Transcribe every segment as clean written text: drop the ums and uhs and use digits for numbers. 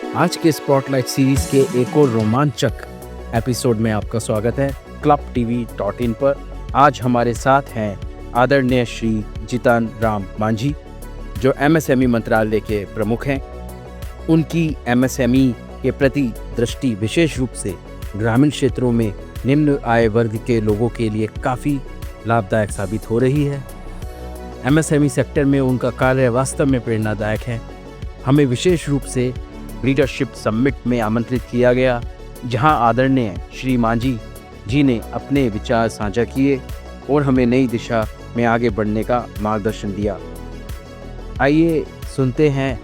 आज के spotlight series के एक और रोमांचक एपिसोड में आपका स्वागत है clubtv.in पर। आज हमारे साथ हैं आदरणीय श्री जितन राम मांझी, जो एमएसएमई मंत्रालय के प्रमुख हैं। उनकी एमएसएमई के प्रति दृष्टि विशेष रूप से ग्रामीण क्षेत्रों में निम्न आय वर्ग के लोगों के लिए काफ़ी लाभदायक साबित हो रही है। एमएसएमई सेक्टर में उनका कार्य वास्तव में प्रेरणादायक है। हमें विशेष रूप से लीडरशिप समिट में आमंत्रित किया गया, जहां आदरणीय श्री मांझी जी ने अपने विचार साझा किए और हमें नई दिशा में आगे बढ़ने का मार्गदर्शन दिया। आइए सुनते हैं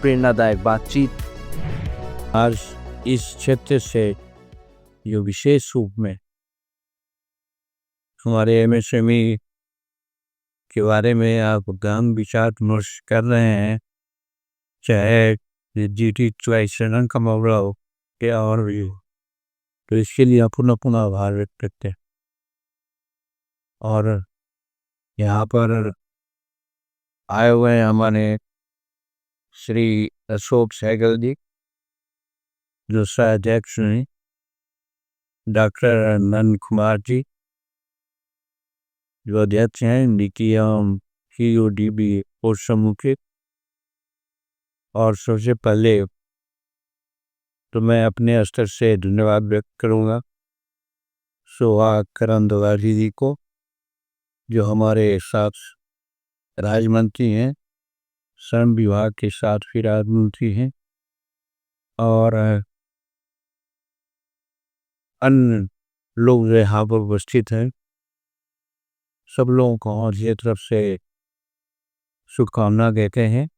प्रेरणादायक बातचीत। आज इस क्षेत्र से जो विशेष रूप में हमारे एमएसएमई के बारे में आप गहन विचार विमर्श कर रहे हैं, चाहे जीटी चुनाव का मामला हो या और भी हो, तो इसके लिए पुनः पुनः आभार व्यक्त करते हैं। और यहाँ पर आए हुए हैं हमारे श्री अशोक सहगल जी, जो सह अध्यक्ष हैं, डॉक्टर नंद कुमार जी, जो अध्यक्ष हैं नीति एवं CODB और समूह। और सबसे पहले तो मैं अपने स्तर से धन्यवाद व्यक्त करूँगा सोहा करंदवारी जी को, जो हमारे साथ राज्य मंत्री हैं, श्रम विभाग के साथ भी राज्य मंत्री हैं, और अन्य लोग जो यहाँ पर उपस्थित हैं, सब लोगों को हमारी तरफ से शुभकामना देते हैं।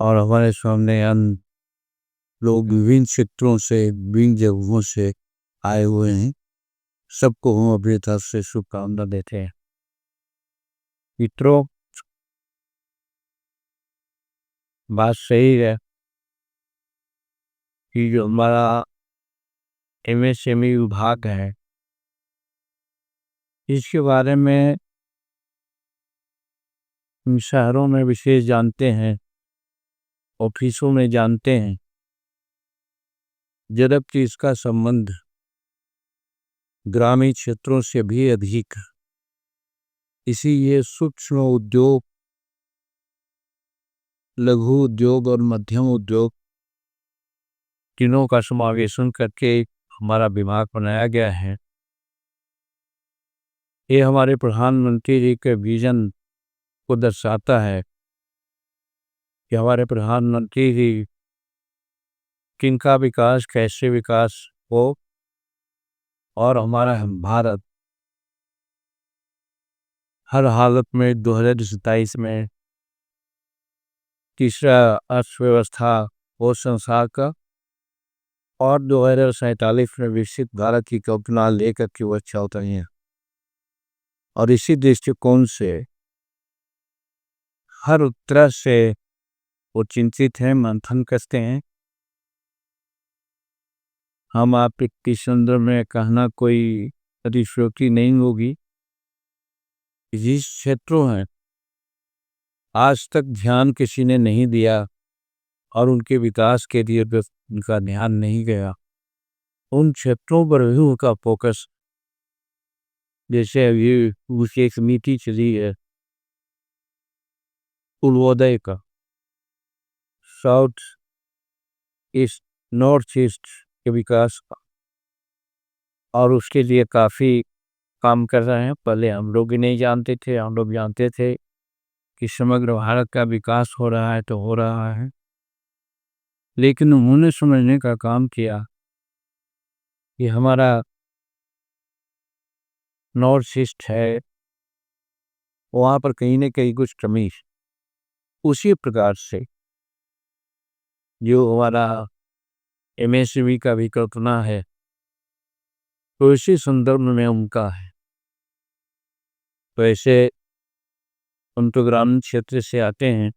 और हमारे सामने अन्य लोग विभिन्न क्षेत्रों से, विभिन्न जगहों से आए हुए हैं, सबको हम अपनी तरफ से शुभकामना देते हैं। मित्रों, बात सही है कि जो हमारा एमएसएमई विभाग है, इसके बारे में शहरों में विशेष जानते हैं, ऑफिसों में जानते हैं, जबकि इसका संबंध ग्रामीण क्षेत्रों से भी अधिक। इसीलिए सूक्ष्म उद्योग, लघु उद्योग और मध्यम उद्योग तीनों का समावेशन करके हमारा विभाग बनाया गया है। ये हमारे प्रधानमंत्री जी के विजन को दर्शाता है कि हमारे प्रधानमंत्री जी किनका विकास, कैसे विकास हो, और हमारा भारत हर हालत में 2027 में तीसरा अर्थव्यवस्था हो संसार का, और 2047 में विकसित भारत की कल्पना लेकर के वो चलते हैं। और इसी दृष्टिकोण से हर तरह से वो चिंतित हैं, मंथन करते हैं। हम आपके संदर्भ में कहना कोई अतिशयोक्ति नहीं होगी। जिस क्षेत्रों हैं आज तक ध्यान किसी ने नहीं दिया और उनके विकास के लिए उनका ध्यान नहीं गया, उन क्षेत्रों पर भी उनका फोकस, जैसे अभी उसकी एक समिति चली है पूर्वोदय का, साउथ ईस्ट, नॉर्थ ईस्ट के विकास का, और उसके लिए काफ़ी काम कर रहे हैं। पहले हम लोग भी नहीं जानते थे, हम लोग जानते थे कि समग्र भारत का विकास हो रहा है तो हो रहा है, लेकिन उन्होंने समझने का काम किया कि हमारा नॉर्थ ईस्ट है, वहाँ पर कहीं ना कहीं कुछ कमी। उसी प्रकार से जो हमारा एमएसएमई का विकल्पना है, तो इसी संदर्भ में उनका है। तो ऐसे हम तो ग्रामीण क्षेत्र से आते हैं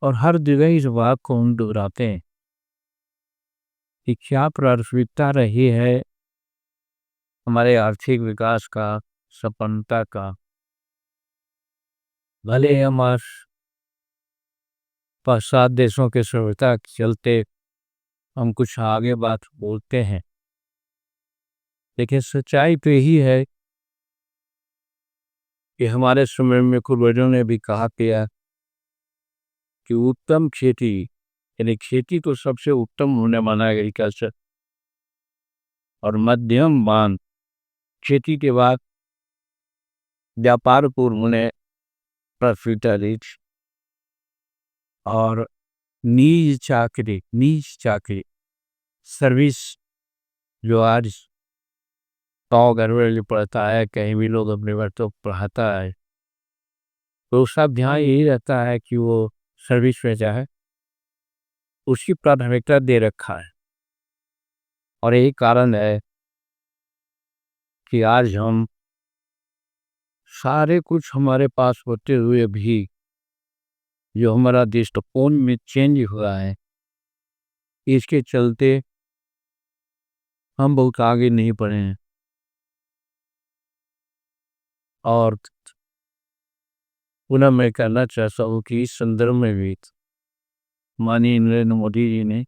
और हर जगह इस बात को हम दोहराते हैं कि क्या प्राथमिकता रही है हमारे आर्थिक विकास का, संपन्नता का। भले हम आज पाश्चात्य देशों के सभ्यता के चलते हम कुछ आगे बात बोलते हैं, लेकिन सच्चाई तो यही है कि हमारे समय में पूर्वजों ने भी कहा किया कि उत्तम खेती, यानी खेती को सबसे उत्तम होने माना एग्रीकल्चर, और मध्यम मान खेती के बाद व्यापार पूर्ण होने प्रॉफिट रिच, और नीच चाकरी सर्विस, जो आज 100 घर में पढ़ता है, कहीं भी लोग अपने बच्चों को पढ़ाता है, तो उसका ध्यान यही रहता है कि वो सर्विस में जाए, उसकी प्राथमिकता दे रखा है। और यही कारण है कि आज हम सारे कुछ हमारे पास होते हुए भी जो हमारा दृष्टिकोण में चेंज हुआ है, इसके चलते हम बहुत आगे नहीं बढ़े हैं। और पुनः मैं कहना चाहता हूँ कि इस संदर्भ में भी माननीय नरेंद्र मोदी जी ने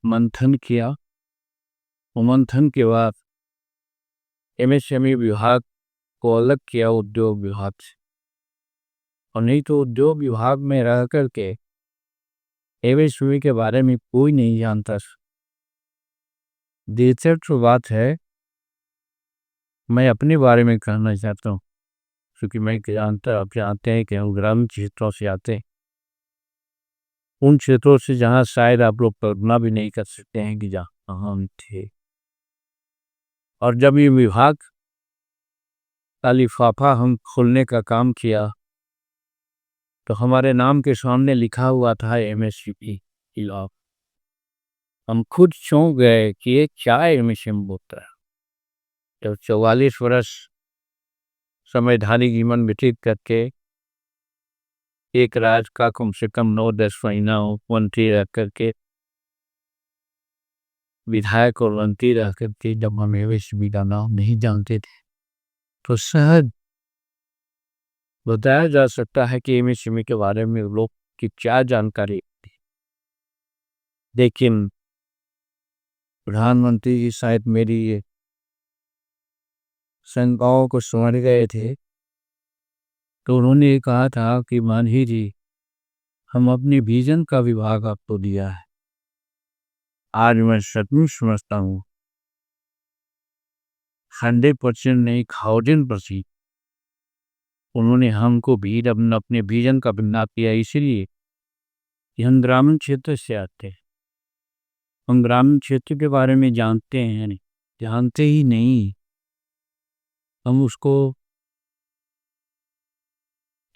मंथन किया, और मंथन के बाद एमएसएमई विभाग को अलग किया उद्योग विभाग से, और नहीं तो उद्योग विभाग में रह करके एमएसएमई के बारे में कोई नहीं जानता। दिलचस्प बात है, मैं अपने बारे में कहना चाहता हूँ, क्योंकि मैं जानता, आप जानते हैं कि हम ग्रामीण क्षेत्रों से आते हैं, उन क्षेत्रों से जहाँ शायद आप लोग कल्पना भी नहीं कर सकते हैं कि जहाँ हम थे। और जब ये विभाग का लिफाफा हम खोलने का काम किया, तो हमारे नाम के सामने लिखा हुआ था एमएसएमई लॉ। हम खुद चौंक गए कि ये क्या एमएसएमई होता है। जब 44 वर्ष संवैधानिक जीवन व्यतीत करके एक राज्य का कम से कम 9-10 महीना मंत्री रह करके, विधायक और मंत्री रह करके, जब हम एमएसएमई का नाम नहीं जानते थे, तो सहज बताया जा सकता है कि एमएसएमई के बारे में लोग की क्या जानकारी थी। लेकिन प्रधानमंत्री जी शायद मेरी ये शंकाओं को समझ गए थे, तो उन्होंने कहा था कि मांझी जी, हम अपने विजन का विभाग आपको दिया है। आज मैं सचमुच समझता हूँ 100% नहीं, 1000% उन्होंने हमको भी अपने विजन का बदलाव किया, इसलिए कि हम ग्रामीण क्षेत्र से आते हैं। हम ग्रामीण क्षेत्र के बारे में जानते हैं नहीं, जानते ही नहीं, हम उसको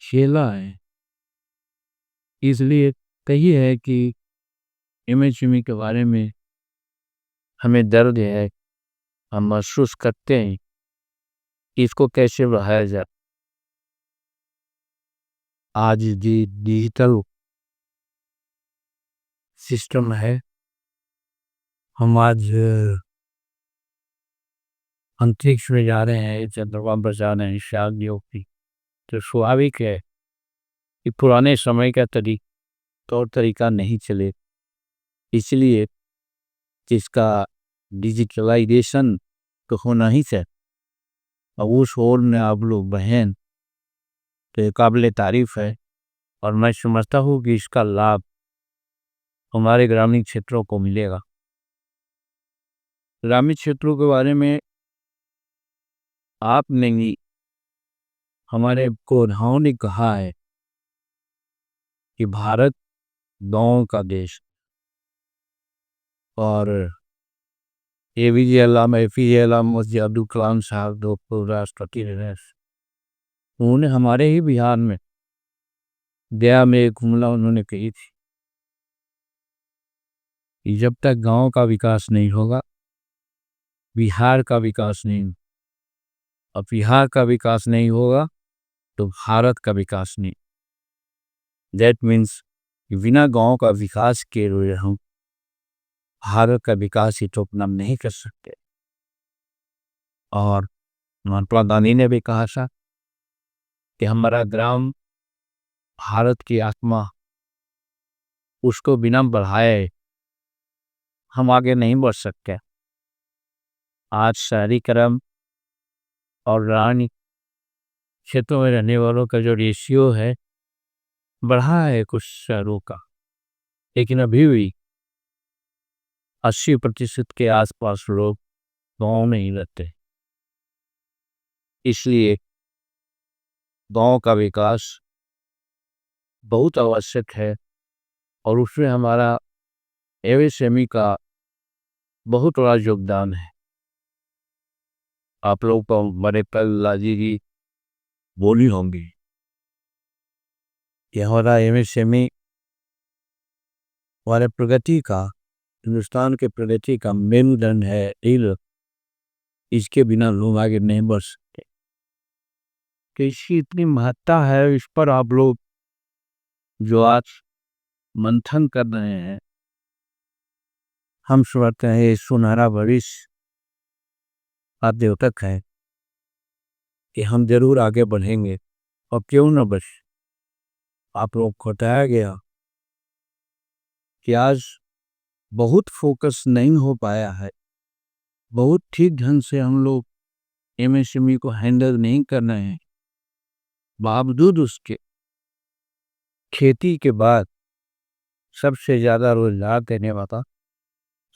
खेला है। इसलिए कही है कि एमएसएमई के बारे में हमें दर्द है, हम महसूस करते हैं कि इसको कैसे बढ़ाया जाए। आज डिजिटल सिस्टम है, हम आज अंतरिक्ष में जा रहे हैं, चंद्रमा पर जा रहे हैं, शादियों की, तो स्वाभाविक है कि पुराने समय का तौर तरीका नहीं चले, इसलिए जिसका डिजिटलाइजेशन तो होना ही चाहिए। और उस ओर में आप लोग बहन, तो ये काबिल तारीफ है, और मैं समझता हूँ कि इसका लाभ हमारे ग्रामीण क्षेत्रों को मिलेगा। ग्रामीण क्षेत्रों के बारे में आप नहीं, हमारे पुरखाओं ने कहा है कि भारत गाँव का देश, और एपीजे अब्दुल कलाम साहब जो राष्ट्रपति रहे, उन्होंने हमारे ही बिहार में गया में एक हमला उन्होंने कही थी कि जब तक गांव का विकास नहीं होगा, बिहार का विकास नहीं, और बिहार का विकास नहीं होगा तो भारत का विकास नहीं। दैट मीन्स बिना गांव का विकास के हुए हम भारत का विकास ही तो अपना नहीं कर सकते। और महात्मा गांधी ने भी कहा था कि हमारा ग्राम भारत की आत्मा उसको बिना बढ़ाए हम आगे नहीं बढ़ सकते। आज शहरीकरण और ग्रामीण क्षेत्रों में रहने वालों का जो रेशियो है बढ़ा है कुछ शहरों का, लेकिन अभी भी 80% के आसपास लोग गांव में ही रहते। इसलिए गांव का विकास बहुत आवश्यक है और उसमें हमारा एमएसएमई का बहुत बड़ा योगदान है। आप लोग को बड़े प्रहलादी जी बोली होंगी कि हमारा एमएसएमई हमारे प्रगति का, हिंदुस्तान के प्रगति का मेरुदंड है। इसके बिना लोग आगे नहीं बढ़ सकते। तो इसकी इतनी महत्ता है, इस पर आप लोग जो आज मंथन कर रहे हैं, हम समझते हैं ये सुनहरा भविष्य आप द्योतक है कि हम जरूर आगे बढ़ेंगे। और क्यों न बस आप लोग को बताया गया कि आज बहुत फोकस नहीं हो पाया है, बहुत ठीक ढंग से हम लोग एमएसएमई को हैंडल नहीं कर रहे हैं। बावजूद उसके खेती के बाद सबसे ज़्यादा रोजगार देने वाला,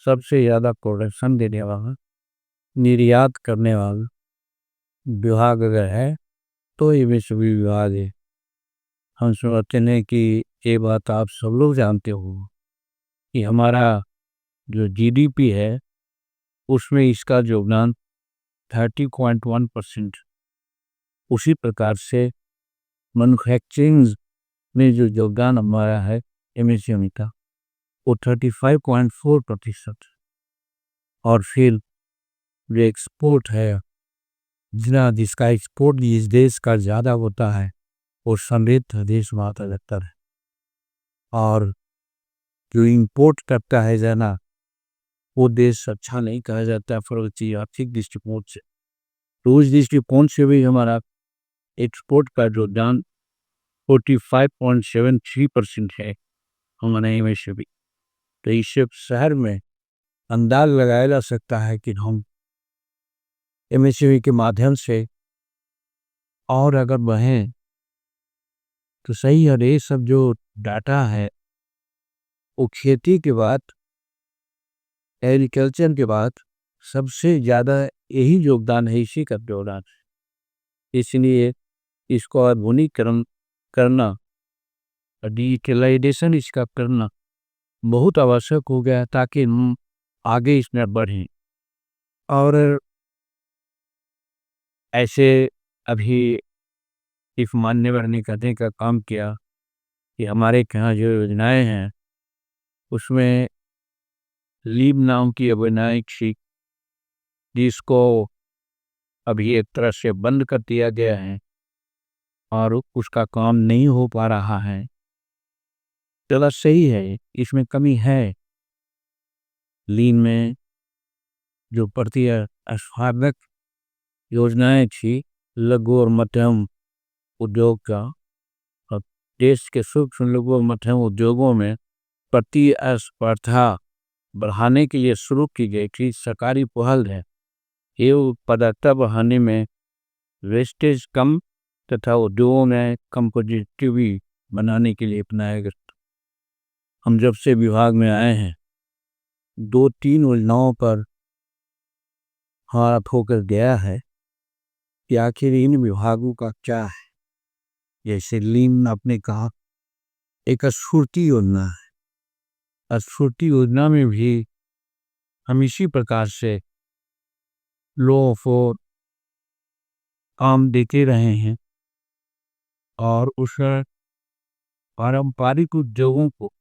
सबसे ज़्यादा प्रोडक्शन देने वाला, निर्यात करने वाला विभाग अगर है तो एमएसएमई विभाग है। हम समझते हैं कि ये बात आप सब लोग जानते हो कि हमारा जो जीडीपी है उसमें इसका योगदान 30.1%। उसी प्रकार से मैन्युफैक्चरिंग में जो योगदान हमारा है एमएसएमई का वो 35.4%। और फिर जो एक्सपोर्ट है, जिसका एक्सपोर्ट इस देश का ज़्यादा होता है वो समृद्ध देश माता लगता है। और जो इंपोर्ट करता है जना वो देश अच्छा नहीं कहा जाता प्रगति आर्थिक दृष्टिकोण से। तो उस दृष्टिकोण से भी हमारा एक्सपोर्ट का योगदान 45.73% है हमारे एमएसएमई। तो इससे शहर में अंदाज लगाया जा सकता है कि हम एमएसएमई के माध्यम से और अगर बढ़ें तो सही है। ये सब जो डाटा है वो खेती के बाद, एग्रीकल्चर के बाद सबसे ज़्यादा यही योगदान है, इसी का योगदान। इसलिए इसको आधुनिकीकरण करना, डिजिटलाइजेशन इसका करना बहुत आवश्यक हो गया ताकि हम आगे इसमें बढ़ें। और ऐसे अभी इस मान्यवर ने करने का काम किया कि हमारे यहाँ जो योजनाएं हैं उसमें लीब नाम की योजना थी जिसको अभी एक तरह से बंद कर दिया गया है और उसका काम नहीं हो पा रहा है। चला सही है, इसमें कमी है। लीन में जो प्रति स्मारक योजनाएं थी लघु और मध्यम उद्योग का, और देश के सूक्ष्म लघु और मध्यम उद्योगों में प्रतिस्पर्धा बढ़ाने के लिए शुरू की गई थी सरकारी पहल है। ये उत्पादकता बढ़ाने में वेस्टेज कम तथा उद्योगों में कंपोजिटिविटी बनाने के लिए अपनाया गया। हम जब से विभाग में आए हैं 2-3 योजनाओं पर हमारा फोकस गया है कि आखिर इन विभागों का क्या है। जैसे लीन आपने कहा एक स्फूर्ति योजना है, स्फूर्ति योजना में भी हम इसी प्रकार से लोगों को काम देते रहे हैं और उस पारंपरिक उद्योगों को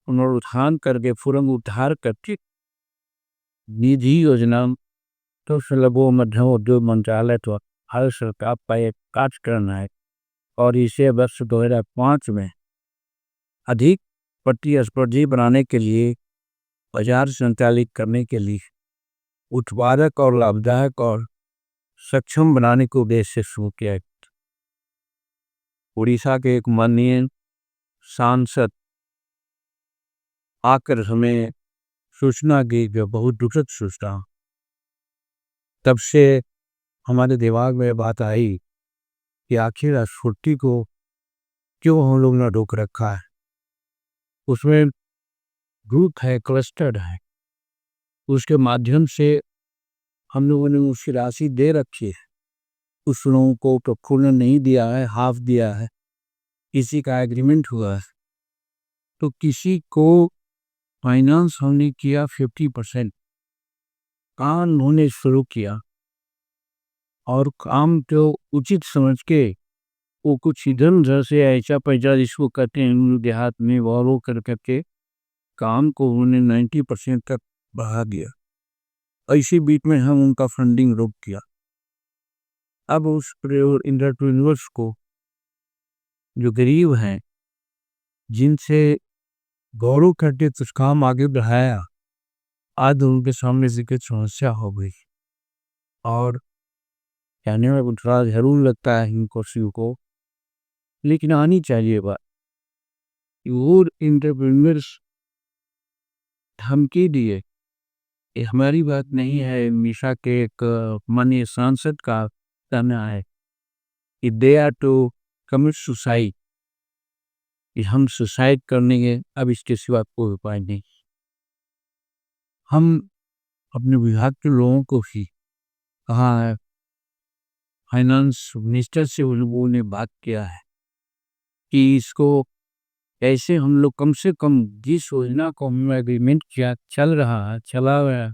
पुनरुत्थान करके पुनरुद्धार करके निधि योजना तो लघु मध्यम उद्योग मंत्रालय तो भारत सरकार का एक कार्यक्रम है और इसे वर्ष 2005 में अधिक प्रतिस्पर्धी बनाने के लिए बाजार संचालित करने के लिए उत्पादक और लाभदायक और सक्षम बनाने के उद्देश्य से शुरू किया। उड़ीसा के एक माननीय सांसद आकर हमें सूचना दी, जो बहुत दुखद सूचना। तब से हमारे दिमाग में बात आई कि आखिर स्फूर्ति को क्यों हम लोग ने रोक रखा है। उसमें ग्रुप है, क्लस्टर है, उसके माध्यम से हम लोगों ने उसकी राशि दे रखी है। उस लोगों को तो पूर्ण नहीं दिया है, हाफ दिया है, किसी का एग्रीमेंट हुआ है। तो किसी को फाइनेंस हमने किया 50%, काम उन्होंने शुरू किया और काम तो उचित समझ के वो कुछ इधर उधर से ऐसा पैसा जिसको कहते हैं देहात में वो कर करके काम को उन्होंने 90% तक बढ़ा दिया। ऐसी बीच में हम उनका फंडिंग रोक किया। अब उस एंटरप्रेन्योर्स को, जो गरीब हैं, जिनसे गौरव करके कुछ काम आगे बढ़ाया, आज उनके सामने से कुछ समस्या हो गई। और कहने में थोड़ा जरूर लगता है इन कुर्सियों को, लेकिन आनी चाहिए बात। वो एंटरप्रेन्योर्स धमकी दिए, ये हमारी बात नहीं है, मिशा के एक माननीय सांसद का कहना है कि they are to commit suicide, कि हम सुसाइड करनेंगे, अब इसके सिवा कोई उपाय नहीं। हम अपने विभाग के लोगों को ही कहा है, फाइनेंस मिनिस्टर से उन लोगों ने बात किया है कि इसको ऐसे हम लोग कम से कम जिस योजना को हम एग्रीमेंट किया चल रहा है, चला हुआ है,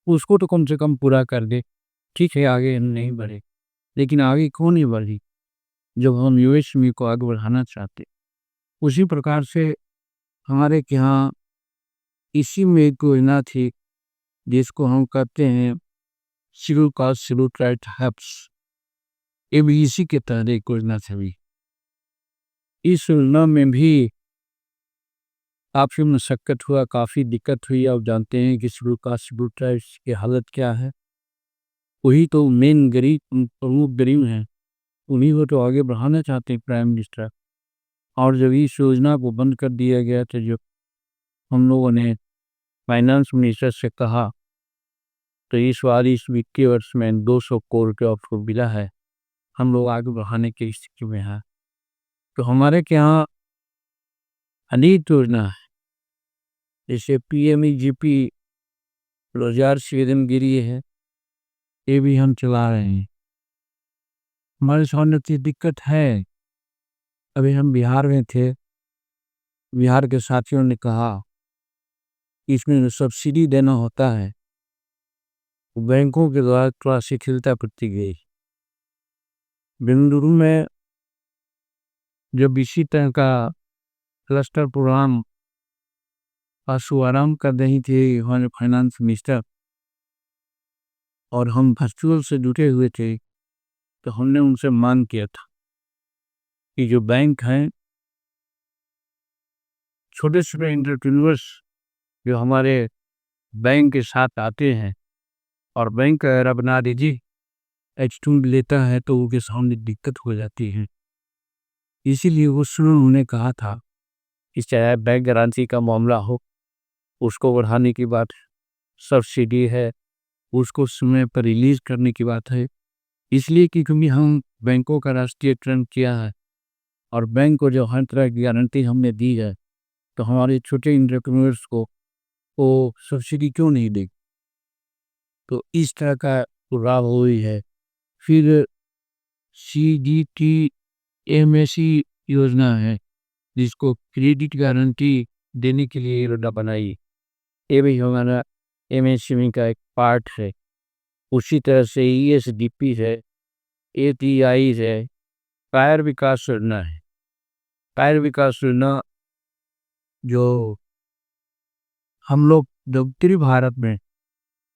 उसको तो कम से कम पूरा कर दे। ठीक है, आगे हम नहीं बढ़े, लेकिन आगे क्यों नहीं बढ़ी जब हम यूएसएमई को आगे बढ़ाना चाहते। उसी प्रकार से हमारे यहाँ इसी में एक योजना थी जिसको हम कहते हैं शेड्यूल कास्ट शेड्यूल ट्राइब हब्स। ये भी इसी के तहत एक योजना थी। इस योजना में भी काफ़ी मशक्कत हुआ, काफ़ी दिक्कत हुई। आप जानते हैं कि शेड्यूल कास्ट शेड्यूल ट्राइब्स की हालत क्या है। वही तो मेन गरीब, प्रमुख गरीब हैं, उन्हीं को तो आगे बढ़ाना चाहते हैं प्राइम मिनिस्टर। और जब इस योजना को बंद कर दिया गया तो जो हम लोगों ने फाइनेंस मिनिस्टर से कहा, तो इस बार इस वित्तीय वर्ष में 200 करोड़ रुपये आपको मिला है, हम लोग आगे बढ़ाने की स्थिति में हैं। तो हमारे यहाँ अनेक योजना है, जैसे पीएमईजीपी रोजगार सृजन गिरी है, ये भी हम चला रहे हैं। हमारे सामने इतनी दिक्कत है। अभी हम बिहार में थे, बिहार के साथियों ने कहा इसमें जो सब्सिडी देना होता है, बैंकों के द्वारा थोड़ा शिथिलता बरती गई। बेंगलुरु में जब इसी तरह का क्लस्टर प्रोग्राम का शुभारंभ कर रही थी हमारे फाइनेंस मिनिस्टर, और हम वर्चुअल से जुटे हुए थे, तो हमने उनसे मांग किया था कि जो बैंक हैं, छोटे छोटे एंटरप्रेन्योर्स जो हमारे बैंक के साथ आते हैं, और बैंक अगर अपना दीजिए एच2 लेता है तो उनके सामने दिक्कत हो जाती है। इसीलिए उन्होंने कहा था कि चाहे बैंक गारंटी का मामला हो, उसको बढ़ाने की बात, सब्सिडी है उसको समय पर रिलीज करने की बात है। इसलिए कि क्योंकि हम बैंकों का राष्ट्रीयकरण किया है और बैंक को जो हर तरह की गारंटी हमने दी है, तो हमारे छोटे एंटरप्रेन्योर्स को वो सब्सिडी क्यों नहीं देगी। तो इस तरह का लाभ हुई है। फिर CGTMSE योजना है, जिसको क्रेडिट गारंटी देने के लिए योजना बनाई, ये भी हमारा MSME का एक पार्ट है। उसी तरह से ESDP है, ATI है, कायर विकास योजना है। कायर विकास योजना जो हम लोग उत्तरी भारत में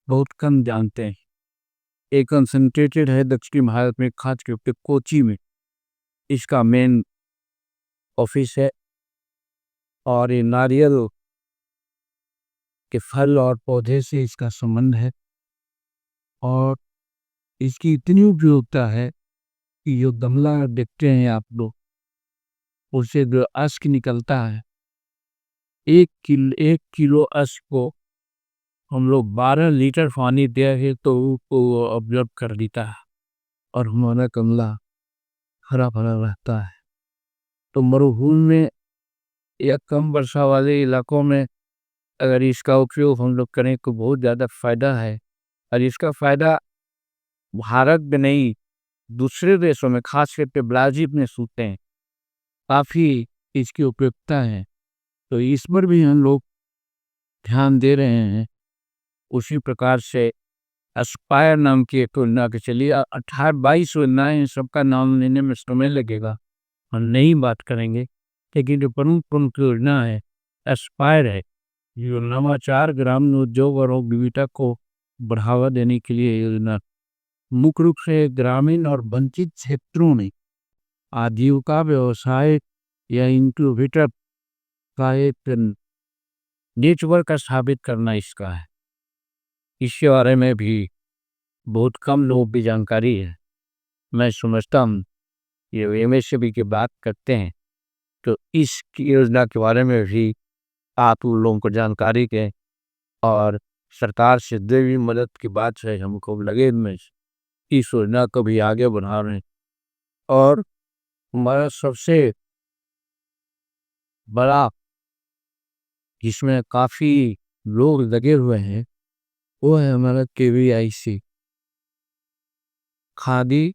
बहुत कम जानते हैं, एक कंसंट्रेटेड है दक्षिणी भारत में, खास करके कोची में इसका मेन ऑफिस है। और ये नारियल के फल और पौधे से इसका संबंध है, और इसकी इतनी उपयोगिता है कि जो गमला देखते हैं आप लोग, उससे जो अश्क निकलता है, 1 किलो अश को हम लोग 12 लीटर पानी देंगे तो वो ऑब्जर्व कर लेता है और हमारा गमला हरा भरा रहता है। तो मरुभूमि में या कम वर्षा वाले इलाकों में अगर इसका उपयोग हम लोग करें तो बहुत ज़्यादा फायदा है। और इसका फायदा भारत में नहीं, दूसरे देशों में, खास करके ब्राजील में सूते हैं, काफ़ी इसकी उपयोगिता है। तो इस पर भी हम लोग ध्यान दे रहे हैं। उसी प्रकार से एस्पायर नाम की एक योजना के चलिए 18-22 योजनाएं हैं, सबका नाम लेने में समय लगेगा, हम नहीं बात करेंगे। लेकिन जो प्रमुख प्रमुख योजना है एस्पायर है, जो नवाचार, ग्रामीण उद्योग और उपजीविका को बढ़ावा देने के लिए योजना मुख्य रूप से ग्रामीण और वंचित क्षेत्रों में आजीविका व्यवसाय या इंक्यूबेटर का एक नेटवर्क स्थापित करना इसका है। इसके बारे में भी बहुत कम लोगों की जानकारी है। मैं समझता हूँ ये एमएसएमई की बात करते हैं तो इस योजना के बारे में भी आप उन लोगों को जानकारी दें और सरकार से जो भी मदद की बात है हमको लगे में इस योजना को भी आगे बढ़ा रहे हैं। और हमारा सबसे बड़ा जिसमें काफ़ी लोग लगे हुए हैं वो है हमारा केवीआईसी, खादी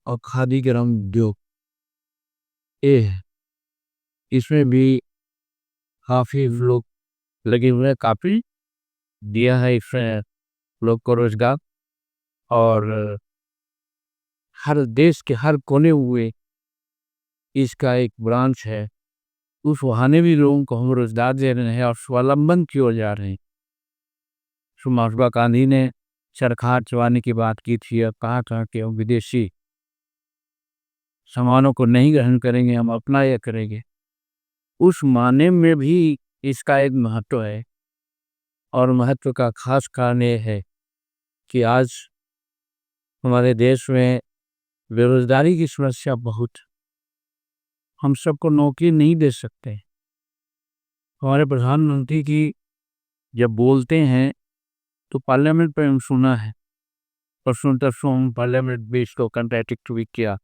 और खादी ग्राम उद्योग। ये है, इसमें भी काफ़ी लोग लगे हुए हैं, काफ़ी दिया है इसमें लोग को रोजगार। और हर देश के हर कोने हुए इसका एक ब्रांच है, उस वहाने भी लोगों को हम रोजगार दे रहे हैं और स्वावलंबन की ओर जा रहे हैं। महात्मा गांधी ने चरखा चलाने की बात की थी और कहा था कि हम विदेशी सामानों को नहीं ग्रहण करेंगे, हम अपना यह करेंगे। उस माने में भी इसका एक महत्व है और महत्व का खास कारण ये है कि आज हमारे देश में बेरोजगारी की समस्या बहुत, हम सबको नौकरी नहीं दे सकते। हमारे प्रधानमंत्री की जब बोलते हैं तो पार्लियामेंट पे हम सुना है, परसों तरसों हम पार्लियामेंट में इसको कंट्रैक्ट भी किया।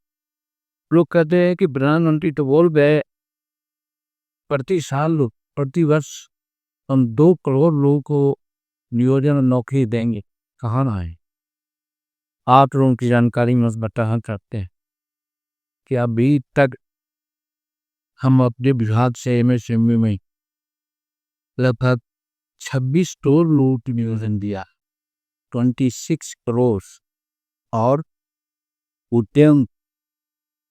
लोग कहते हैं कि प्रधानमंत्री तो बोल गए प्रति साल प्रति वर्ष हम 2 करोड़ लोगों को नियोजन और नौकरी देंगे। कहाँ ना है, आप लोगों की जानकारी में बताना चाहते हैं कि अभी तक हम अपने विभाग से एमएसएमई में लगभग 26 करोड़ लोगों को नियोजन दिया, 26 करोड़। और उद्यम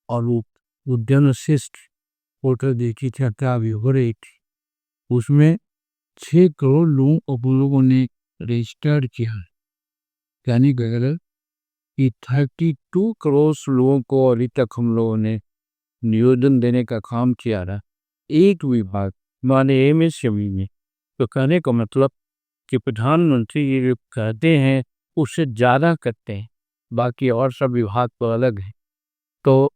और उद्यम शिष्ट पोर्टल देखी चर्चा अभी हो रही थी, उसमें 6 करोड़ लोगों ने रजिस्टर्ड किया, यानी कि 32 करोड़ लोगों को अभी तक हम लोगों ने नियोजन देने का काम किया रहा एक विभाग माने एमएसएमई में। तो कहने का मतलब कि प्रधानमंत्री ये जो कहते हैं उससे ज़्यादा करते हैं, बाकी और सब विभाग तो अलग है। तो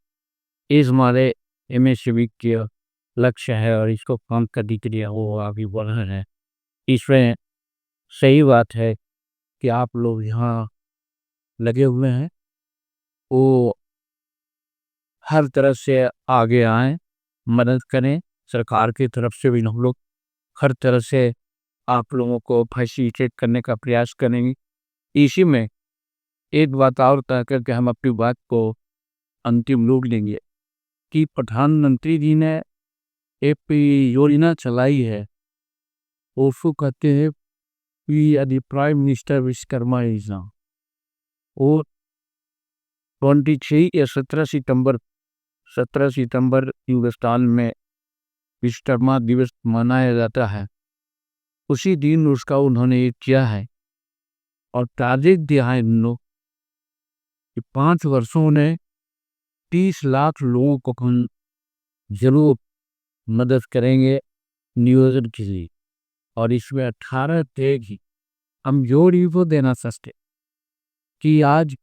इस हमारे एमएसएमई के लक्ष्य है और इसको काम करने के लिए वो आगे बढ़ रहे हैं। इसमें सही बात है कि आप लोग यहाँ लगे हुए हैं, वो हर तरह से आगे आएं, मदद करें। सरकार की तरफ से भी हम लोग हर तरह से आप लोगों को फैसिलिटेट करने का प्रयास करेंगे। इसी में एक बात और कह करके हम अपनी बात को अंतिम रूप देंगे कि प्रधानमंत्री जी ने एक योजना चलाई है, उसको कहते हैं यदि प्राइम मिनिस्टर विश्वकर्मा योजना। वो 23 या 17 सितंबर हिंदुस्तान में विश्वकर्मा दिवस मनाया जाता है, उसी दिन उसका उन्होंने ये किया है। और टारगेट दिया है इन लोग कि 5 वर्षों में 30 लाख लोगों को हम जरूर मदद करेंगे नियोजन के लिए। और इसमें 18 टैग ही हम जोड़ ही वो देना सकते कि आज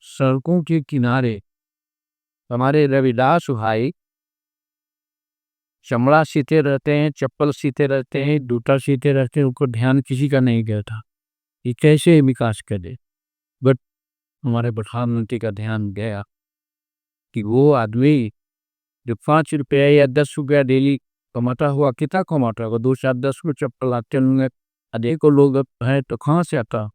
सड़कों के किनारे हमारे रविदास भाई चमड़ा सीते रहते हैं, चप्पल सीते रहते हैं, जूता सीते रहते हैं, उनको ध्यान किसी का नहीं गया था कि कैसे विकास करे। बट हमारे प्रधानमंत्री का ध्यान गया कि वो आदमी जो 5 रुपया या 10 रुपया डेली कमाता हुआ, कितना कमाता होगा? 2 4 10 को चप्पल आते होंगे, अनेकों लोग अब हैं, तो कहाँ से आता?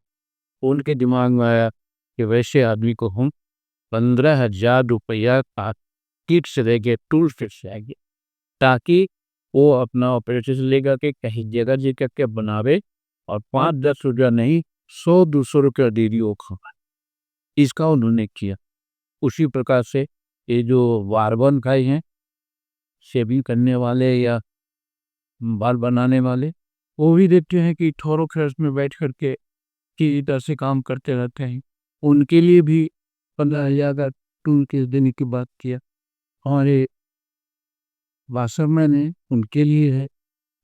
उनके दिमाग में आया कि वैसे आदमी को हम 15,000 रुपया का किट से देंगे, टूल किट से आएंगे, ताकि वो अपना ऑपरेशन लेकर के कहीं जगह जगह के बनावे और 5-10 रुपया नहीं, 100-200 रुपया डेली वो कमाए। इसका उन्होंने किया। उसी प्रकार से ये जो वारबन भाई हैं, शेविंग करने वाले या बाल बनाने वाले, वो भी देखते हैं कि थोरो खर्च में बैठ करके की तरह से काम करते रहते हैं। उनके लिए भी 15,000 का टूल किट देने की बात किया। और ये वाशरमैन ने उनके लिए है।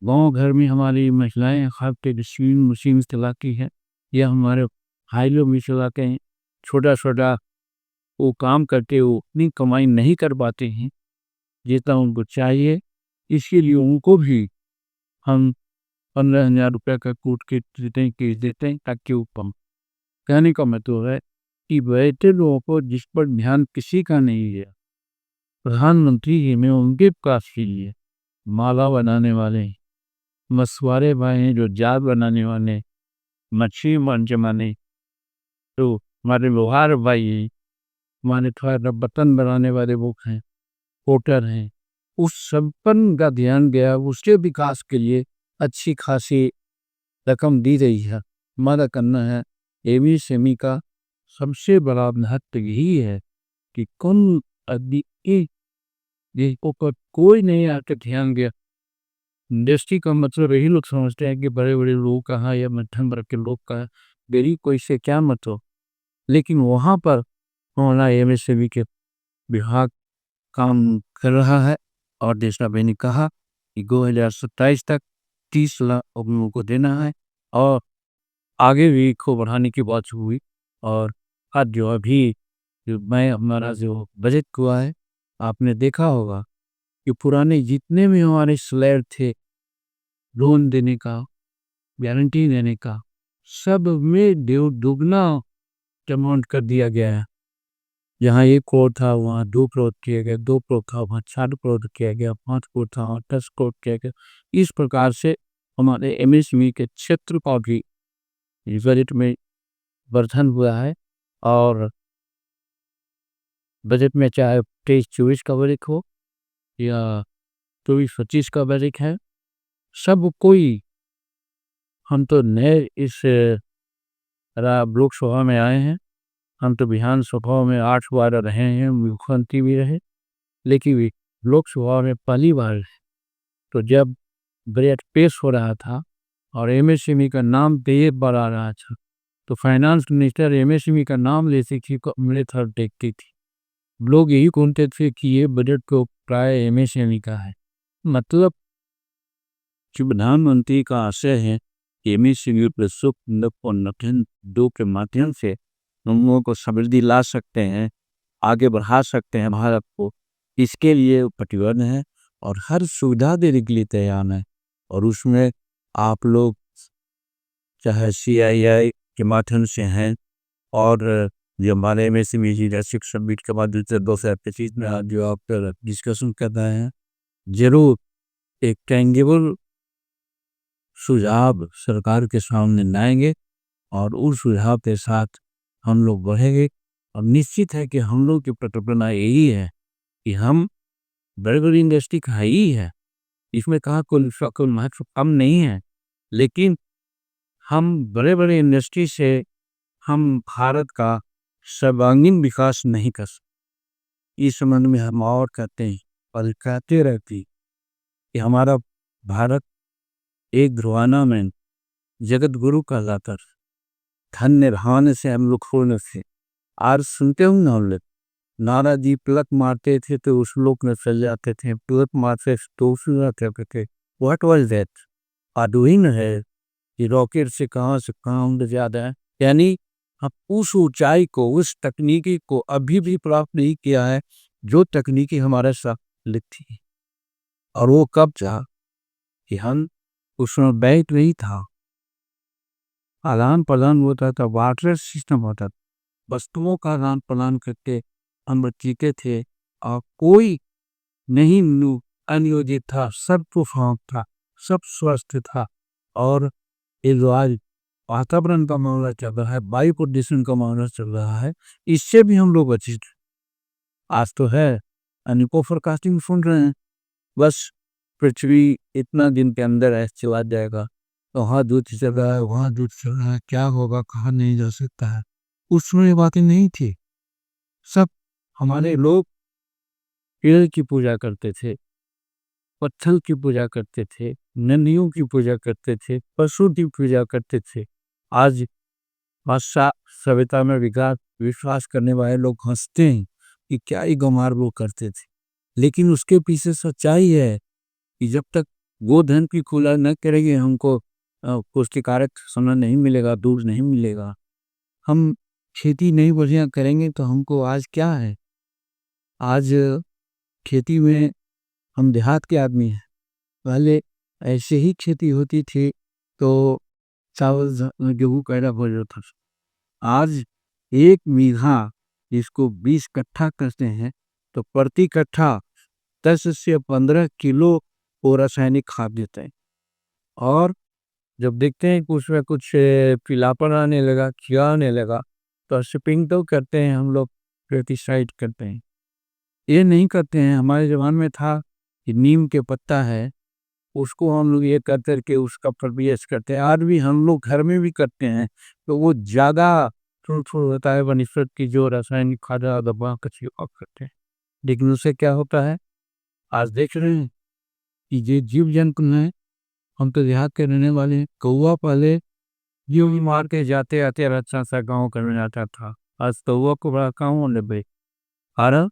गाँव घर में हमारी महिलाएं खास के मशीन चलाती हैं, या हमारे भाई लोग भी चलाते हैं। छोटा छोटा वो काम करके वो उतनी कमाई नहीं कर पाते हैं जितना उनको चाहिए। इसके लिए उनको भी हम 15,000 रुपये का कूट के देते हैं ताकि वो कम। कहने का मतलब है कि वैसे लोगों को जिस पर ध्यान किसी का नहीं है, प्रधानमंत्री जी में उनके पास के लिए माला बनाने वाले, मछुआरे भाई हैं जो जाल बनाने वाले, मच्छी जमाने, तो हमारे लोहार भाई हैं, हमारे थोड़ा बर्तन बनाने वाले वो हैं, पोटर हैं। उस सब पर उनका ध्यान गया, उसके विकास के लिए अच्छी खासी रकम दी गई है। हमारा कहना है एमएसएमई का सबसे बड़ा महत्व यही है कि कौन आदमी ये ऊपर कोई नहीं आके ध्यान गया। इंडस्ट्री का मतलब यही लोग समझते हैं कि बड़े बड़े लोग कहाँ या मध्यम वर्ग के लोग कहाँ, गरीब को इससे क्या मतलब। लेकिन वहाँ पर हमारा एमएसएमई के विभाग काम कर रहा है, और देश भाई ने कहा कि 2027 तक 30 लाख लोगों को देना है, और आगे भी इसको बढ़ाने की बात हुई। और आज जो अभी मैं हमारा जो बजट हुआ है, आपने देखा होगा कि पुराने जितने भी हमारे स्लैब थे लोन देने का, गारंटी देने का, सब में दुगना अमाउंट कर दिया गया है। जहाँ 1 करोड़ था वहाँ 2 करोड़ किया गया, 2 करोड़ था वहाँ 4 करोड़ किया गया, 5 करोड़ था वहाँ 10 करोड़ किया गया। इस प्रकार से हमारे एमएसएमई के क्षेत्र का भी बजट में वर्धन हुआ है। और बजट में चाहे 23-24 का बजट हो या 24-25 का बजट है, सब कोई, हम तो नए इस लोकसभा में आए हैं, हम तो विधानसभा में 8 बार रहे हैं, मुख्यमंत्री भी रहे, लेकिन लोकसभा में पहली बार है। तो जब बजट पेश हो रहा था और एमएसएमई का नाम पेश बार आ रहा था, तो फाइनेंस मिनिस्टर एमएसएमई का नाम लेते थी को उंगली थर देखती थी। लोग यही कहते थे कि ये बजट को प्राय एमएसएमई का है। मतलब कि प्रधानमंत्री का आशय है कि एमएसएमई पर सुख और नथन दो के माध्यम से हम लोगों को समृद्धि ला सकते हैं, आगे बढ़ा सकते हैं भारत को। इसके लिए प्रतिबद्ध है और हर सुविधा देने के लिए तैयार है। और उसमें आप लोग चाहे सीआईआई के माध्यम से हैं, और जो हमारे एमएसएमई लीडरशिप समिट के माध्यम से 2025 में आज जो आप डिस्कशन कर रहे हैं, जरूर एक टेंजिबल सुझाव सरकार के सामने लाएंगे, और उस सुझाव के साथ हम लोग बढ़ेंगे। और निश्चित है कि हम लोग की प्रतिबद्धता यही है कि हम बड़ी बड़ी इंडस्ट्री का ही है, इसमें कहा कोई महत्व कम नहीं है, लेकिन हम बड़े बड़े इंडस्ट्री से हम भारत का सर्वांगीण विकास नहीं कर सकते। इस संबंध में हम और कहते हैं और कहते रहते हैं कि हमारा भारत एक ध्रुवाना में जगत गुरु कहलाता था। धन्य भावना से हम लोग खोने से आज सुनते हो ना, हम लोग नारा जी प्लक मारते थे तो उस लोग में चल जाते थे, प्लक मारते तो कहते थे what was that are doing है कि रॉकेट से कहाँ उड़ जाता है। यानी हम उस ऊंचाई को, उस तकनीकी को अभी भी प्राप्त नहीं किया है जो तकनीकी हमारे साथ लिखती है। और वो कब था कि हम उसमें बैठ नहीं था, आदान प्रदान होता था, वाटर सिस्टम होता था, वस्तुओं का आदान प्रदान करके हम जीते थे और कोई नहीं अनियोजित था, सब तूफान था, सब स्वस्थ था। और ये जो आज वातावरण का मामला चल रहा है, वायु प्रदूषण का मामला चल रहा है, इससे भी हम लोग बचे। आज तो है अनेकों फोरकास्टिंग सुन रहे हैं, बस पृथ्वी इतना दिन के अंदर ऐसे चला जाएगा, तो वहाँ दूध चल रहा है, वहाँ दूध चल रहा है, क्या होगा कहा नहीं जा सकता है। उसमें ये बातें नहीं थी। सब हमारे लोग पेड़ की पूजा करते थे, पत्थर की पूजा करते थे, नदियों की पूजा करते थे, पशु की पूजा करते थे। आज भाषा सभ्यता में विकास विश्वास करने वाले लोग हंसते हैं कि क्या ही गंवार वो करते थे, लेकिन उसके पीछे सच्चाई है कि जब तक गोधन की खुला न करेंगे हमको पुष्टिकारक समय नहीं मिलेगा, दूध नहीं मिलेगा। हम खेती नहीं बढ़िया करेंगे तो हमको आज क्या है, आज खेती में हम देहात के आदमी हैं। पहले ऐसे ही खेती होती थी तो चावल गेहूँ पैदा हो जाता था। आज एक बीघा इसको 20 कट्ठा करते हैं तो प्रति कट्ठा 10 से 15 किलो वो रासायनिक खाद देते हैं। और जब देखते हैं कि उसमें कुछ पीलापन आने लगा, कीड़ा आने लगा, तो स्प्रिंग तो करते हैं हम लोग, पेस्टिसाइड करते हैं। ये नहीं करते हैं, हमारे ज़माने में था कि नीम के पत्ता है, उसको हम लोग ये कर कर के उसका परवरिश करते हैं। आज भी हम लोग घर में भी करते हैं, तो वो ज़्यादा फ्रूटफुल होता है बनस्पत की जो रासायनिक खाद दवा का छिड़काव करते हैं। लेकिन उससे क्या होता है, आज देख रहे हैं कि ये जीव-जंतु हैं, हम तो देहात के रहने वाले हैं। कौवा पहले यूँ ही मार के जाते-आते अच्छा-सा गाँव कर में आता था। आज कौवा को बड़ा कहाँ होने बे। और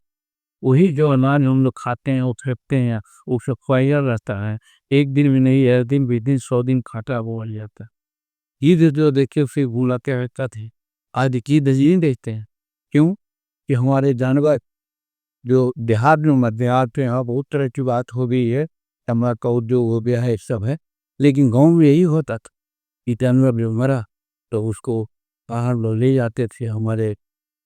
वही जो अनाज हम लोग खाते हैं, वो फेंकते हैं, वो सफाया रहता है। एक दिन भी नहीं, 1 दिन, 20 दिन, 100 दिन खाता वो बन जाता है। ईद जो देखिए फिर बुलाते रहता थे, आज की नहीं देखते हैं। क्यों? कि हमारे जानवर जो देहात में देहात में यहाँ बहुत तरह की बात हो गई है, तम्बाकू उद्योग हो गया है, सब है। लेकिन गाँव में यही होता था कि जानवर जो मरा तो उसको बाहर लोग ले जाते थे हमारे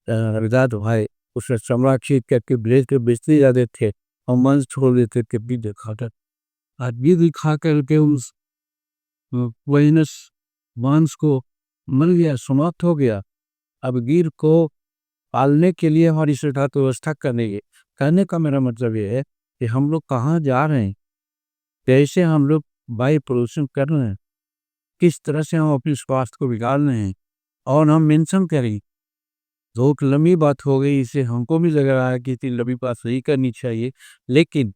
रजात भाई, उससे चमड़ा खींच करके बेच के बेचते जाते थे और मांस छोड़ देते थे बीज खाकर। आज बीज खा करके उस पॉइजनस मांस को मर गया, समाप्त हो गया। अब गिर को पालने के लिए हमारी सरकार तो व्यवस्था करनी है। कहने का मेरा मतलब ये है कि हम लोग कहाँ जा रहे हैं, कैसे हम लोग वायु प्रदूषण कर रहे हैं, किस तरह से हम अपने स्वास्थ्य को बिगाड़ रहे हैं। और हम मेंशन करें तो एक लंबी बात हो गई, इसे हमको भी लग रहा है कि इतनी लंबी बात नहीं करनी चाहिए, लेकिन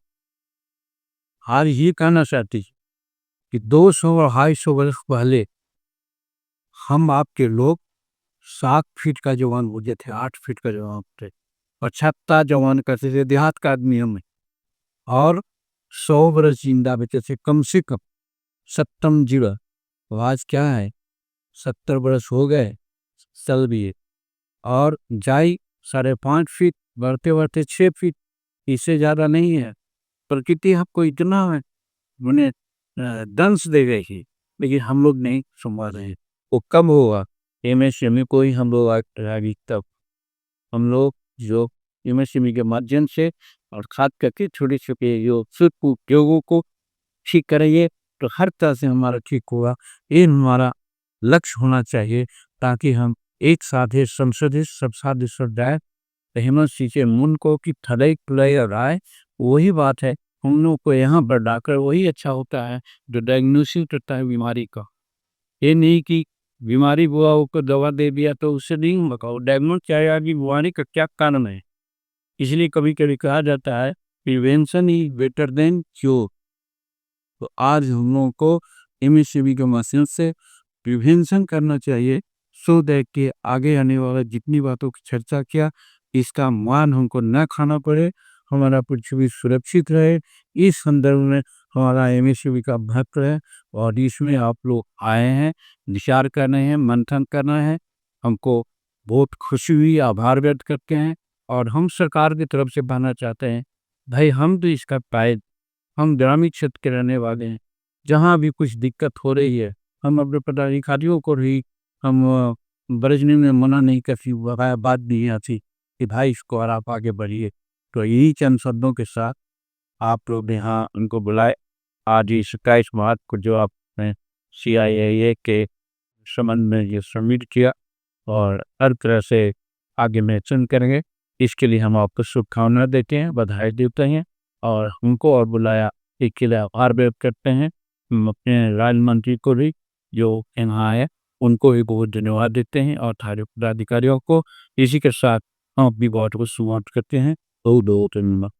आज ये कहना चाहती कि 200 और 250 वर्ष पहले हम आपके लोग 7 फीट का जवान होते थे, 8 फीट का जवान थे, 75 जवान करते थे, देहात का आदमी हमें, और 100 वर्ष जिंदा बचे थे कम से कम, सत्तम जीवा। तो आज क्या है, 70 वर्ष हो गए, चल भी है। और जाई 5.5 फीट, बढ़ते बढ़ते 6 फीट, इससे ज़्यादा नहीं है। प्रकृति आपको इतना मैंने दंश दे गई है, लेकिन हम लोग नहीं संभाल रहे हैं। वो कब होगा, एमएसएमई को ही हम लोग आगे तब हम लोग जो एमएसएमई के माध्यम से और खाद करके छोटे छोटे जो शिल्प उद्योगों को ठीक करेंगे तो हर तरह से हमारा ठीक होगा। ये हमारा लक्ष्य होना चाहिए, ताकि हम एक साथ संसदीय सब साथ जाए, हेमंत सींचे मुन को कि थलई तुलई और राय, वही बात है। हम लोग को यहाँ पर डाकर वही अच्छा होता है जो डायग्नोसिस करता है बीमारी का। ये नहीं कि बीमारी हुआ को दवा दे दिया तो उससे नहीं बताओ, डायग्नोस चाहिए कि बीमारी का क्या कारण है। इसलिए कभी कभी कहा जाता है prevention is better than cure. तो आज हम लोगों को एमएससीबी के माध्यम से प्रिवेंशन करना चाहिए, सो दैट कि आगे आने वाला जितनी बातों की चर्चा किया, इसका मान हमको न खाना पड़े, हमारा पृथ्वी सुरक्षित रहे। इस संदर्भ में हमारा एमएससीबी का महत्व है और इसमें आप लोग आए हैं, विचार कर रहे हैं, मंथन कर रहे हैं, हमको बहुत खुशी हुई, आभार व्यक्त करते हैं। और हम सरकार की तरफ से कहना चाहते हैं, भाई हम तो इसका हम ग्रामीण क्षेत्र के रहने वाले हैं। जहाँ भी कुछ दिक्कत हो रही है, हम अपने पदाधिकारियों को भी हम बरजने में मना नहीं करती, बकाया बात नहीं आती कि भाई इसको और आप आगे बढ़िए। तो यही चंद शब्दों के साथ आप लोग यहाँ उनको बुलाए। आज ही 27 मार्च को जो आपने CIAA के संबंध में ये सबमिट किया और हर तरह से आगे मेंशन करेंगे, इसके लिए हम आपको शुभकामनाएं देते हैं, बधाई देते हैं और हमको और बुलाया इसके लिए आभार व्यक्त करते हैं। हम अपने राज्य मंत्री को भी जो यहाँ आए उनको भी बहुत धन्यवाद देते हैं और सारे पदाधिकारियों को। इसी के साथ हम भी बहुत कुछ शुरुआत करते हैं। बहुत बहुत धन्यवाद।